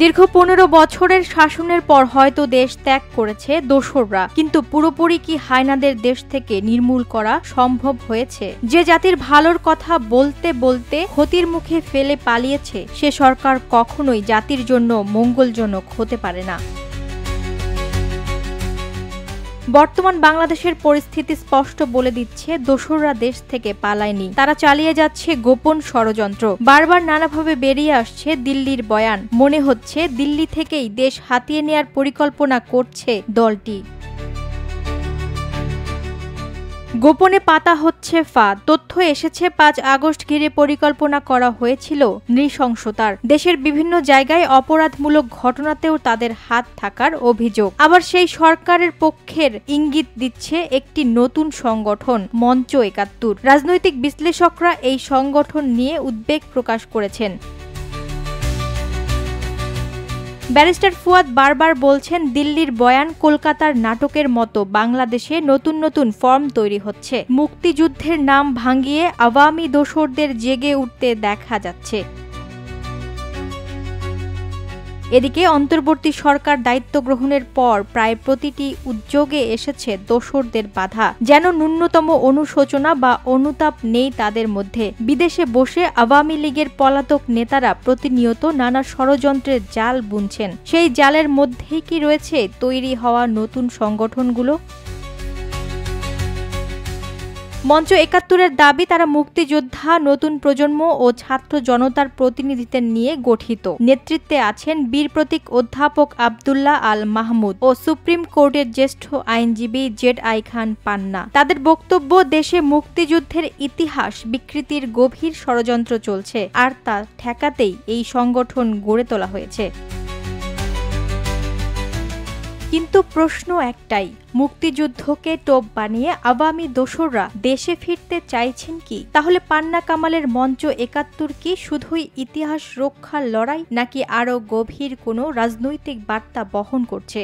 দীর্ঘ ১৫ বছরের শাসনের পর হয়তো দেশ ত্যাগ করেছে দোসররা, কিন্তু পুরোপুরি কি হায়নাদের দেশ থেকে নির্মূল করা সম্ভব হয়েছে? যে জাতির ভালোর কথা বলতে বলতে ক্ষতির মুখে ফেলে পালিয়েছে, সে সরকার কখনোই জাতির জন্য মঙ্গলজনক হতে পারে না। বর্তমান বাংলাদেশের পরিস্থিতি স্পষ্ট বলে দিচ্ছে, দোসররা দেশ থেকে পালায়নি, তারা চালিয়ে যাচ্ছে গোপন ষড়যন্ত্র। বারবার নানাভাবে বেরিয়ে আসছে দিল্লির বয়ান, মনে হচ্ছে দিল্লি থেকেই দেশ হাতিয়ে নেয়ার পরিকল্পনা করছে দলটি। গোপনে পাতা হচ্ছে ফাঁদ। তথ্য এসেছে ৫ আগস্ট ঘিরে পরিকল্পনা করা হয়েছিল নৃশংসতার। দেশের বিভিন্ন জায়গায় অপরাধমূলক ঘটনাতেও তাদের হাত থাকার অভিযোগ। আবার সেই সরকারের পক্ষের ইঙ্গিত দিচ্ছে একটি নতুন সংগঠন, মঞ্চ ৭১। রাজনৈতিক বিশ্লেষকরা এই সংগঠন নিয়ে উদ্বেগ প্রকাশ করেছেন। ব্যারিস্টার ফুয়াদ বারবার বলছেন, দিল্লির বয়ান কলকাতার নাটকের মতো বাংলাদেশে নতুন নতুন ফর্ম তৈরি হচ্ছে। মুক্তিযুদ্ধের নাম ভাঙিয়ে আওয়ামী দোসরদের জেগে উঠতে দেখা যাচ্ছে। এদিকে অন্তর্বর্তী সরকার দায়িত্ব গ্রহণের পর প্রায় প্রতিটি উদ্যোগে এসেছে দোসরদের বাধা, যেন ন্যূনতম অনুশোচনা বা অনুতাপ নেই তাদের মধ্যে। বিদেশে বসে আওয়ামী লীগের পলাতক নেতারা প্রতিনিয়ত নানা ষড়যন্ত্রের জাল বুনছেন। সেই জালের মধ্যেই কি রয়েছে তৈরি হওয়া নতুন সংগঠনগুলো? মঞ্চ ৭১-এর দাবি, তারা মুক্তিযোদ্ধা, নতুন প্রজন্ম ও ছাত্র জনতার প্রতিনিধিত্ব নিয়ে গঠিত। নেতৃত্বে আছেন বীর প্রতীক অধ্যাপক আব্দুল্লাহ আল মাহমুদ ও সুপ্রিম কোর্টের জ্যেষ্ঠ আইনজীবী জেড.আই খান পান্না। তাদের বক্তব্য, দেশে মুক্তিযুদ্ধের ইতিহাস বিকৃতির গভীর ষড়যন্ত্র চলছে, আর তা ঠেকাতেই এই সংগঠন গড়ে তোলা হয়েছে। কিন্তু প্রশ্ন একটাই, মুক্তিযুদ্ধকে টোপ বানিয়ে আওয়ামী দোসররা দেশে ফিরতে চাইছেন কি? তাহলে পান্না কামালের মঞ্চ ৭১ কি শুধুই ইতিহাস রক্ষার লড়াই, নাকি আরও গভীর কোনো রাজনৈতিক বার্তা বহন করছে?